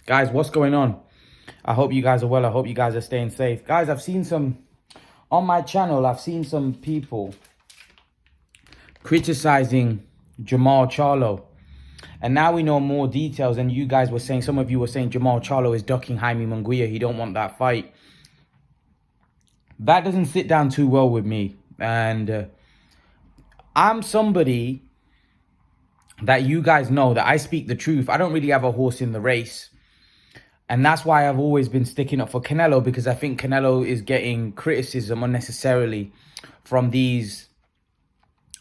Guys, what's going on? I hope you guys are well. I hope you guys are staying safe. Guys, on my channel, I've seen some people criticizing Jermall Charlo. And now we know more details. And you guys were saying, some of you were saying Jermall Charlo is ducking Jaime Munguia. He don't want that fight. That doesn't sit down too well with me. And I'm somebody that you guys know that I speak the truth. I don't really have a horse in the race. And that's why I've always been sticking up for Canelo, because I think Canelo is getting criticism unnecessarily from these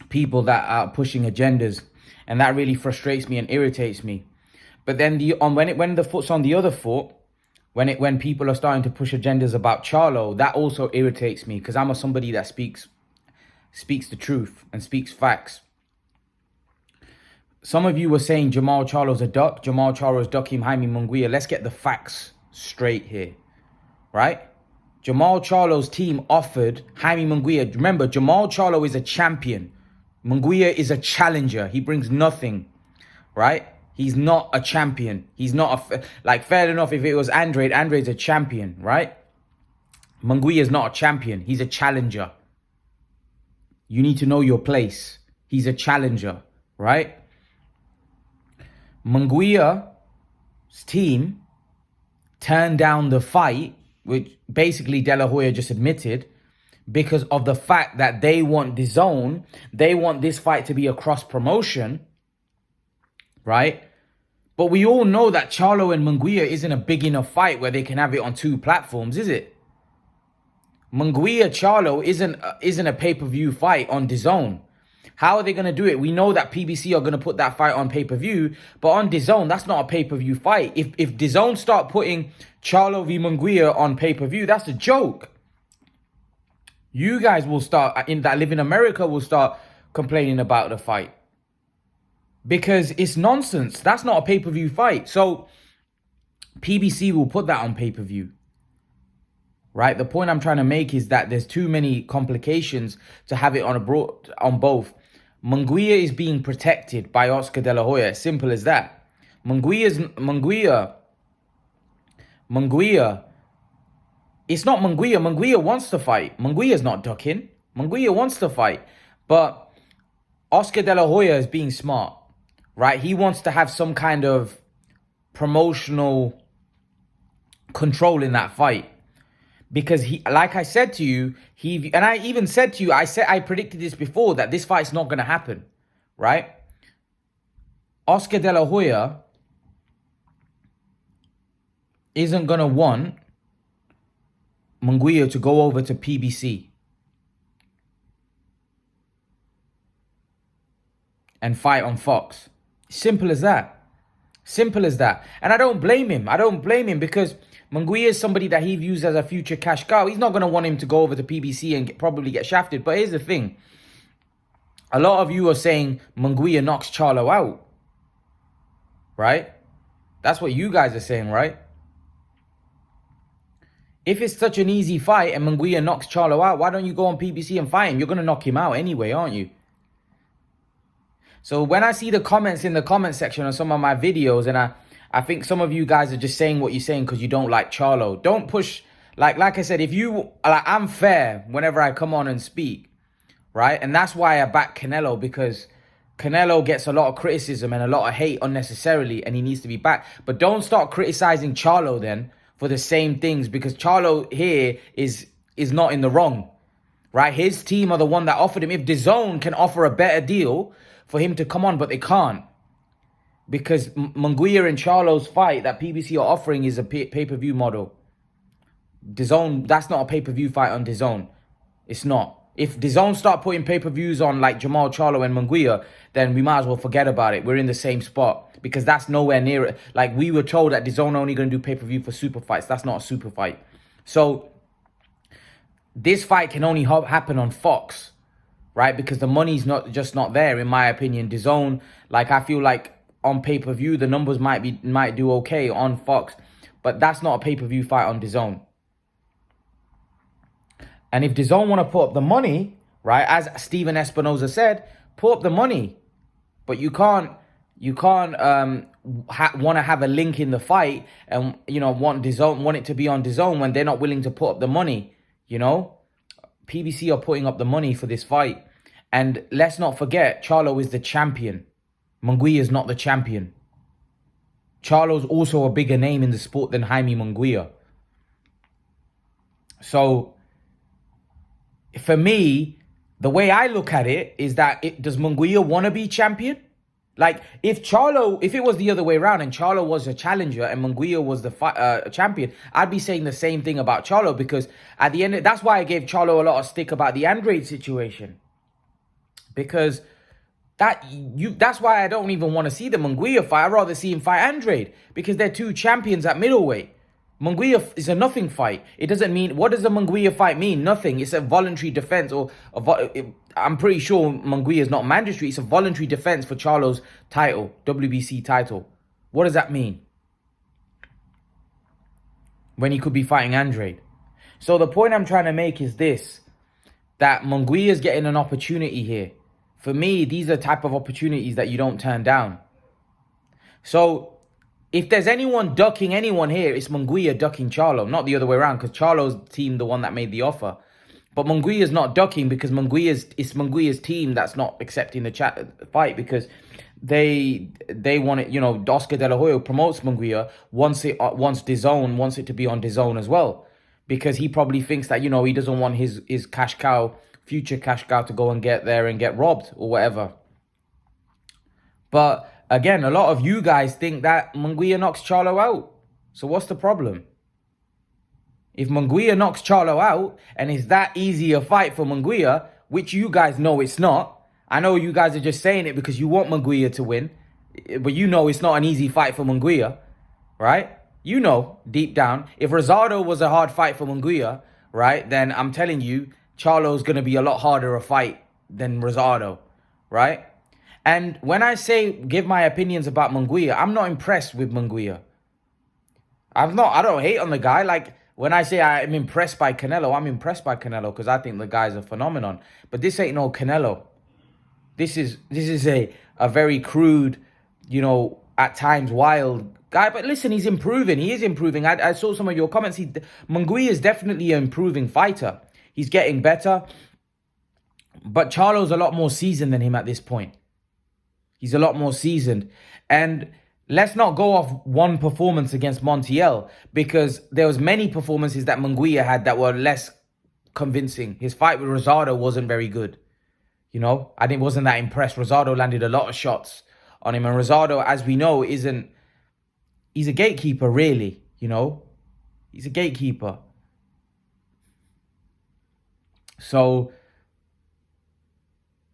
people that are pushing agendas. And that really frustrates me and irritates me. But then when the foot's on the other foot, when people are starting to push agendas about Charlo, that also irritates me, because I'm somebody that speaks the truth and speaks facts. Some of you were saying Jermall Charlo's a duck. Jermall Charlo's ducking Jaime Munguia. Let's get the facts straight here, right? Jermall Charlo's team offered Jaime Munguia. Remember, Jermall Charlo is a champion. Munguia is a challenger. He brings nothing, right? He's not a champion. He's not fair enough if it was Andre's a champion, right? Munguia is not a champion. He's a challenger. You need to know your place. He's a challenger, right? Munguia's team turned down the fight, which basically De La Hoya just admitted, because of the fact that they want DAZN. They want this fight to be a cross promotion, right? But we all know that Charlo and Munguia isn't a big enough fight where they can have it on two platforms, is it? Munguia Charlo isn't a pay-per-view fight on DAZN. How are they going to do it? We know that PBC are going to put that fight on pay-per-view, but on DAZN, that's not a pay-per-view fight. If DAZN start putting Charlo v Munguia on pay-per-view, that's a joke. You guys will start, that live in America, will start complaining about the fight. Because it's nonsense. That's not a pay-per-view fight. So PBC will put that on pay-per-view. Right? The point I'm trying to make is that there's too many complications to have it on both. Munguia is being protected by Oscar De La Hoya. Simple as that. Munguia, it's not Munguia. Munguia wants to fight. Munguia's not ducking. Munguia wants to fight. But Oscar De La Hoya is being smart, right? He wants to have some kind of promotional control in that fight. Because he, like I said to you, and I even said to you, I predicted this before, that this fight's not going to happen, right? Oscar De La Hoya isn't going to want Munguia to go over to PBC and fight on Fox. Simple as that. Simple as that. And I don't blame him. I don't blame him, because Munguia is somebody that he views as a future cash cow. He's not going to want him to go over to PBC and probably get shafted. But here's the thing. A lot of you are saying Munguia knocks Charlo out. Right? That's what you guys are saying, right? If it's such an easy fight and Munguia knocks Charlo out, why don't you go on PBC and fight him? You're going to knock him out anyway, aren't you? So when I see the comments in the comment section on some of my videos, and I think some of you guys are just saying what you're saying because you don't like Charlo. Don't push, like I said, I'm fair whenever I come on and speak, right? And that's why I back Canelo, because Canelo gets a lot of criticism and a lot of hate unnecessarily, and he needs to be backed. But don't start criticizing Charlo then for the same things, because Charlo here is not in the wrong, right? His team are the one that offered him. If DAZN can offer a better deal for him to come on, but they can't. Because Munguia and Charlo's fight that PBC are offering is a pay-per-view model. DAZN, that's not a pay-per-view fight on DAZN. It's not. If DAZN start putting pay-per-views on like Jermall Charlo and Munguia, then we might as well forget about it. We're in the same spot. Because that's nowhere near it. Like, we were told that DAZN only going to do pay-per-view for super fights. That's not a super fight. So this fight can only happen on Fox, right? Because the money's not there, in my opinion. DAZN, like, I feel like on pay-per-view, the numbers might do okay on Fox, but that's not a pay-per-view fight on DAZN. And if DAZN want to put up the money, right, as Steven Espinoza said, put up the money. But you can't You can't want to have a link in the fight and, want it to be on DAZN when they're not willing to put up the money, PBC are putting up the money for this fight. And let's not forget, Charlo is the champion. Munguia is not the champion. Charlo's also a bigger name in the sport than Jaime Munguia. So, for me, the way I look at it is that does Munguia want to be champion? Like, if it was the other way around and Charlo was a challenger and Munguia was the champion, I'd be saying the same thing about Charlo, because at the end, that's why I gave Charlo a lot of stick about the Andrade situation. Because that's why I don't even want to see the Munguia fight. I'd rather see him fight Andrade, because they're two champions at middleweight. Munguia is a nothing fight. It doesn't mean, what does a Munguia fight mean? Nothing. It's a voluntary defense, or I'm pretty sure Munguia is not mandatory. It's a voluntary defense for Charlo's title, WBC title. What does that mean? When he could be fighting Andrade. So the point I'm trying to make is this, that Munguia is getting an opportunity here. For me, these are the type of opportunities that you don't turn down. So if there's anyone ducking anyone here, it's Munguia ducking Charlo, not the other way around, because Charlo's team the one that made the offer. But Munguia's not ducking because it's Munguia's team that's not accepting the fight, because they want it, Oscar De La Hoya promotes Munguia, wants DAZN, wants it to be on DAZN as well. Because he probably thinks that, he doesn't want his cash cow, future cash cow, to go and get there and get robbed or whatever. But again, a lot of you guys think that Munguia knocks Charlo out. So what's the problem? If Munguia knocks Charlo out and it's that easy a fight for Munguia, which you guys know it's not. I know you guys are just saying it because you want Munguia to win. But it's not an easy fight for Munguia, right? Deep down. If Rosado was a hard fight for Munguia, right, then I'm telling you, Charlo's going to be a lot harder a fight than Rosado, right? And when I say give my opinions about Munguia, I'm not impressed with Munguia. I don't hate on the guy. Like, when I say I'm impressed by Canelo, I'm impressed by Canelo because I think the guy's a phenomenon. But this ain't no Canelo. This is a very crude, at times wild guy. But listen, he's improving. He is improving. I saw some of your comments. Munguia is definitely an improving fighter. He's getting better. But Charlo's a lot more seasoned than him at this point. He's a lot more seasoned. And let's not go off one performance against Montiel, because there was many performances that Munguia had that were less convincing. His fight with Rosado wasn't very good. I wasn't that impressed. Rosado landed a lot of shots on him. And Rosado, as we know, he's a gatekeeper, really, He's a gatekeeper. So,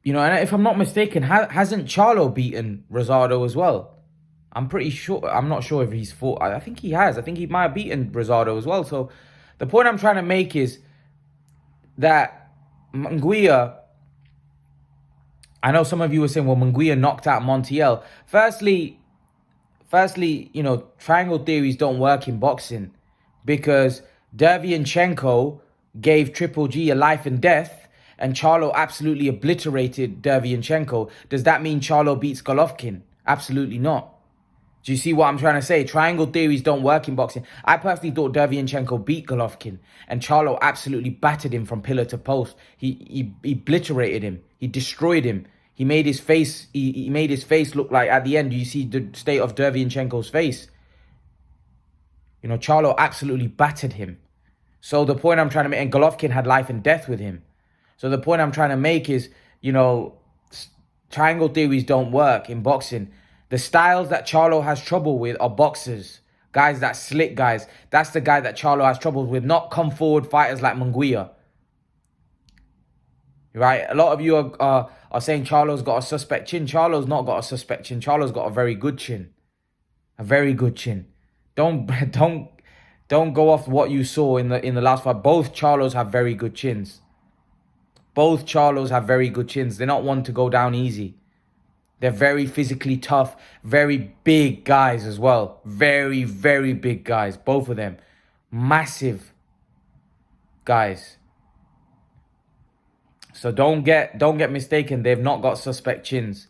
and if I'm not mistaken, hasn't Charlo beaten Rosado as well? I'm pretty sure. I'm not sure if he's fought. I think he has. I think he might have beaten Rosado as well. So the point I'm trying to make is that Munguia, I know some of you were saying, well, Munguia knocked out Montiel. Firstly, triangle theories don't work in boxing, because Derevyanchenko gave Triple G a life and death, and Charlo absolutely obliterated Derevyanchenko. Does that mean Charlo beats Golovkin? Absolutely not. Do you see what I'm trying to say? Triangle theories don't work in boxing. I personally thought Derevyanchenko beat Golovkin, and Charlo absolutely battered him from pillar to post. He obliterated him. He destroyed him. He made his face. He made his face look like, at the end, you see the state of Derevyanchenko's face. Charlo absolutely battered him. So the point I'm trying to make, and Golovkin had life and death with him. So the point I'm trying to make is, triangle theories don't work in boxing. The styles that Charlo has trouble with are boxers. Guys that slick guys. That's the guy that Charlo has trouble with, not come forward fighters like Munguia. Right? A lot of you are saying Charlo's got a suspect chin. Charlo's not got a suspect chin. Charlo's got a very good chin. A very good chin. Don't go off what you saw in the last fight. Both Charlos have very good chins. Both Charlos have very good chins. They're not one to go down easy. They're very physically tough, very big guys as well. Very, very big guys, both of them. Massive guys. So don't get mistaken. They've not got suspect chins.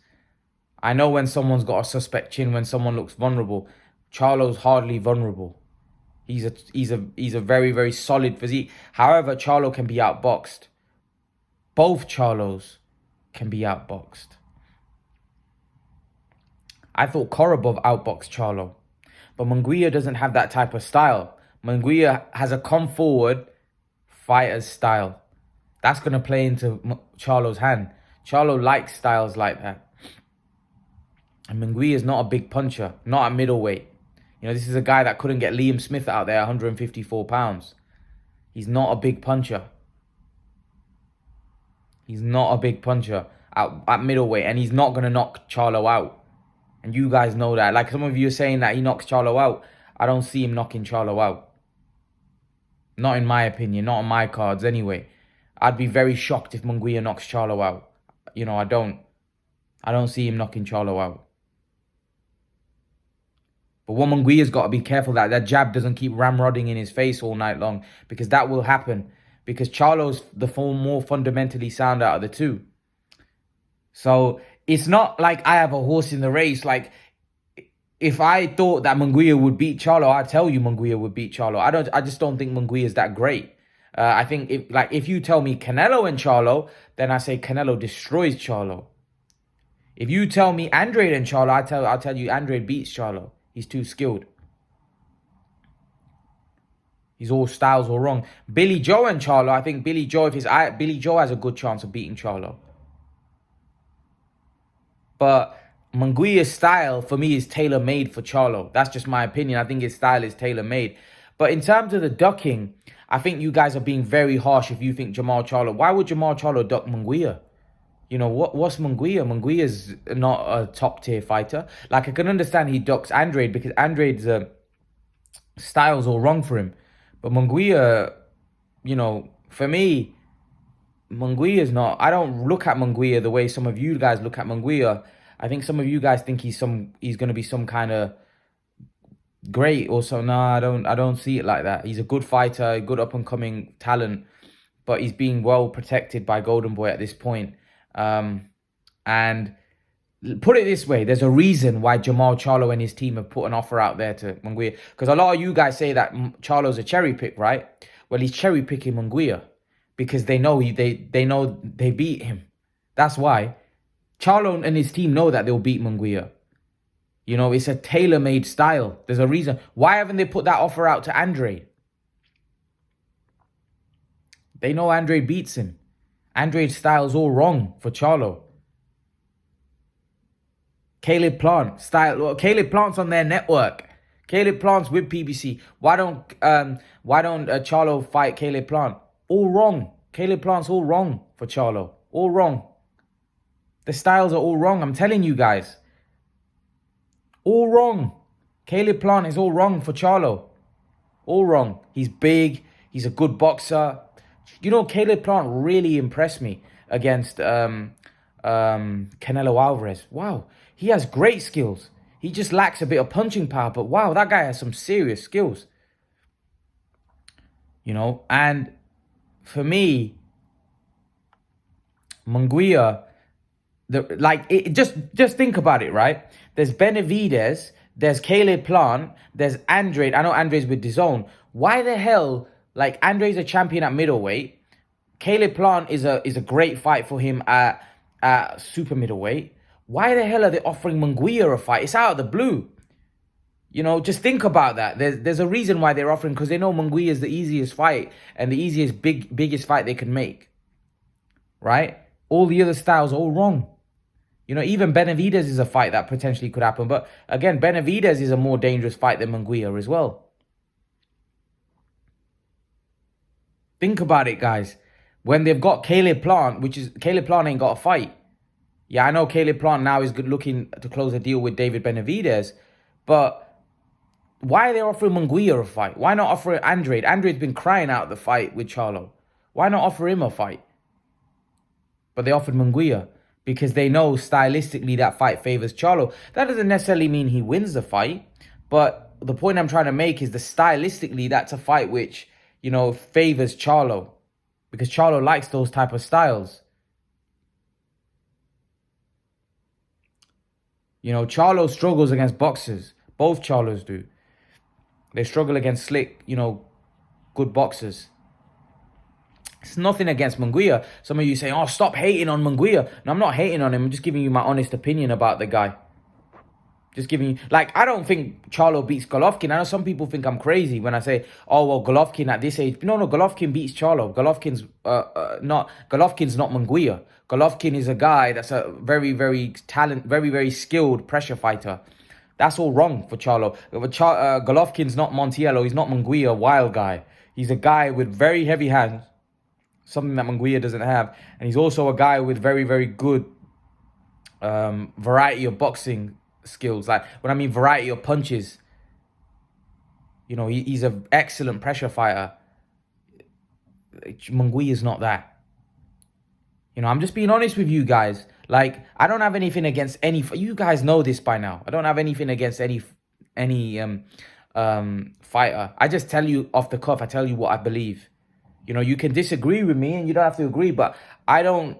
I know when someone's got a suspect chin, when someone looks vulnerable. Charlo's hardly vulnerable. He's a very, very solid physique. However, Charlo can be outboxed. Both Charlos can be outboxed. I thought Korobov outboxed Charlo. But Munguia doesn't have that type of style. Munguia has a come forward fighter's style. That's going to play into Charlo's hand. Charlo likes styles like that. And Munguia is not a big puncher, not at middleweight. You know, this is a guy that couldn't get Liam Smith out there, 154 pounds. He's not a big puncher. He's not a big puncher at middleweight. And he's not going to knock Charlo out. And you guys know that. Like some of you are saying that he knocks Charlo out. I don't see him knocking Charlo out. Not in my opinion. Not on my cards anyway. I'd be very shocked if Munguia knocks Charlo out. You know, I don't see him knocking Charlo out. But what Munguia's got to be careful that jab doesn't keep ramrodding in his face all night long. Because that will happen. Because Charlo's the more fundamentally sound out of the two. So it's not like I have a horse in the race. Like, if I thought that Munguia would beat Charlo, I'd tell you Munguia would beat Charlo. I just don't think Munguia is that great. I think if you tell me Canelo and Charlo, then I say Canelo destroys Charlo. If you tell me Andrade and Charlo, I'll tell you Andrade beats Charlo. He's too skilled. He's all styles all wrong. Billy Joe and Charlo, I think Billy Joe has a good chance of beating Charlo. But Munguia's style, for me, is tailor-made for Charlo. That's just my opinion. I think his style is tailor-made. But in terms of the ducking, I think you guys are being very harsh if you think Jermall Charlo. Why would Jermall Charlo duck Munguia? You know, what's Munguia? Munguia's not a top-tier fighter. Like, I can understand he ducks Andrade because Andrade's style's all wrong for him. But Munguia, you know, for me, Munguia's not... I don't look at Munguia the way some of you guys look at Munguia. I think some of you guys think he's going to be some kind of great or so. No, I don't see it like that. He's a good fighter, a good up-and-coming talent, but he's being well protected by Golden Boy at this point. And put it this way, there's a reason why Jermall Charlo and his team have put an offer out there to Munguia. Because a lot of you guys say that Charlo's a cherry pick, right? Well, he's cherry picking Munguia because they know they beat him. That's why. Charlo and his team know that they'll beat Munguia. You know, it's a tailor-made style. There's a reason. Why haven't they put that offer out to Andrade? They know Andrade beats him. Andrade's style's all wrong for Charlo. Caleb Plant style. Well, Caleb Plant's on their network. Caleb Plant's with PBC. Why don't Charlo fight Caleb Plant? All wrong. Caleb Plant's all wrong for Charlo. All wrong. The styles are all wrong. I'm telling you guys. All wrong. Caleb Plant is all wrong for Charlo. All wrong. He's big. He's a good boxer. You know, Caleb Plant really impressed me against Canelo Alvarez. Wow, he has great skills. He just lacks a bit of punching power, but wow, that guy has some serious skills. You know, and for me, Munguia, just think about it, right? There's Benavidez, there's Caleb Plant, there's Andrade. I know Andrade's with DAZN. Why the hell... Like, Andrade's a champion at middleweight. Caleb Plant is a great fight for him at super middleweight. Why the hell are they offering Munguia a fight? It's out of the blue. You know, just think about that. There's a reason why they're offering, because they know Munguia is the easiest fight and the easiest, biggest fight they can make. Right? All the other styles are all wrong. You know, even Benavidez is a fight that potentially could happen. But again, Benavidez is a more dangerous fight than Munguia as well. Think about it, guys. When they've got Caleb Plant, Caleb Plant ain't got a fight. Yeah, I know Caleb Plant now is looking to close a deal with David Benavidez, but why are they offering Munguia a fight? Why not offer Andrade? Andrade's been crying out the fight with Charlo. Why not offer him a fight? But they offered Munguia because they know stylistically that fight favors Charlo. That doesn't necessarily mean he wins the fight, but the point I'm trying to make is that stylistically that's a fight which, you know, favors Charlo because Charlo likes those type of styles. You know, Charlo struggles against boxers. Both Charlos do. They struggle against slick, you know, good boxers. It's nothing against Munguia. Some of you say, oh, stop hating on Munguia. No, I'm not hating on him. I'm just giving you my honest opinion about the guy. Just giving you, like, I don't think Charlo beats Golovkin. I know some people think I'm crazy when I say, oh, well, Golovkin at this age. No, Golovkin beats Charlo. Golovkin's not Munguia. Golovkin is a guy that's a very, very very skilled pressure fighter. That's all wrong for Charlo. Golovkin's not Montiello. He's not Munguia, wild guy. He's a guy with very heavy hands, something that Munguia doesn't have. And he's also a guy with very, very good variety of boxing skills. Like, when I mean variety of punches, you know, he's an excellent pressure fighter. Munguia is not that. You know, I'm just being honest with you guys. Like, I don't have anything against any. You guys know this by now. I don't have anything against any fighter. I just tell you off the cuff. I tell you what I believe. You know, you can disagree with me and you don't have to agree, but I don't.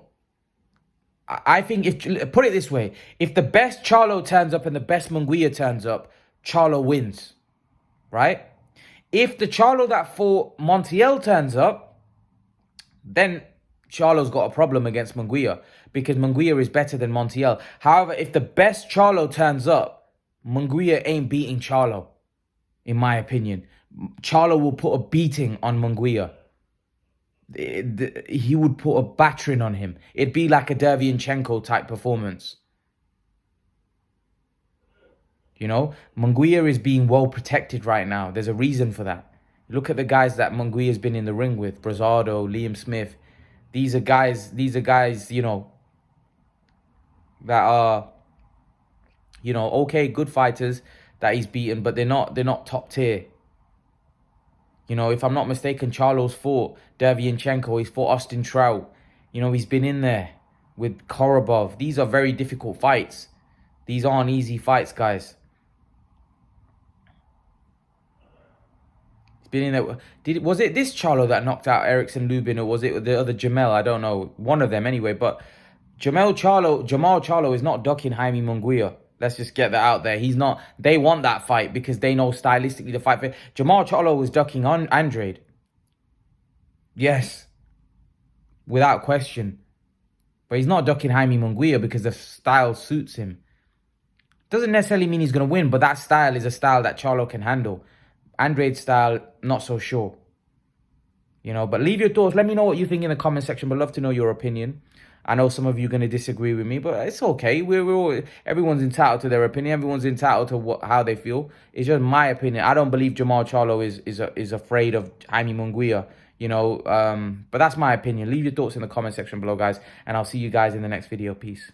I think put it this way, if the best Charlo turns up and the best Munguia turns up, Charlo wins, right? If the Charlo that fought Montiel turns up, then Charlo's got a problem against Munguia because Munguia is better than Montiel. However, if the best Charlo turns up, Munguia ain't beating Charlo, in my opinion. Charlo will put a beating on Munguia. He would put a battering on him. It'd be like a Derevyanchenko type performance. You know, Munguia is being well protected right now. There's a reason for that. Look at the guys that Munguia's been in the ring with. Brazado, Liam Smith. These are guys, you know, that are, you know, okay, good fighters that he's beaten, but they're not top tier. You know, if I'm not mistaken, Charlo's fought Derevyanchenko. He's fought Austin Trout. You know, he's been in there with Korobov. These are very difficult fights. These aren't easy fights, guys. He's been in there. Was it this Charlo that knocked out Erickson Lubin, or was it the other Jermall? I don't know. One of them anyway. But Jermall Charlo is not ducking Jaime Munguia. Let's just get that out there. He's not. They want that fight because they know stylistically the fight. Jermall Charlo was ducking on Andrade. Yes. Without question. But he's not ducking Jaime Munguia because the style suits him. Doesn't necessarily mean he's going to win, but that style is a style that Charlo can handle. Andrade's style, not so sure. You know, but leave your thoughts. Let me know what you think in the comment section. But love to know your opinion. I know some of you are going to disagree with me, but it's okay. Everyone's entitled to their opinion. Everyone's entitled to how they feel. It's just my opinion. I don't believe Jermall Charlo is afraid of Jaime Munguia, you know. But that's my opinion. Leave your thoughts in the comment section below, guys. And I'll see you guys in the next video. Peace.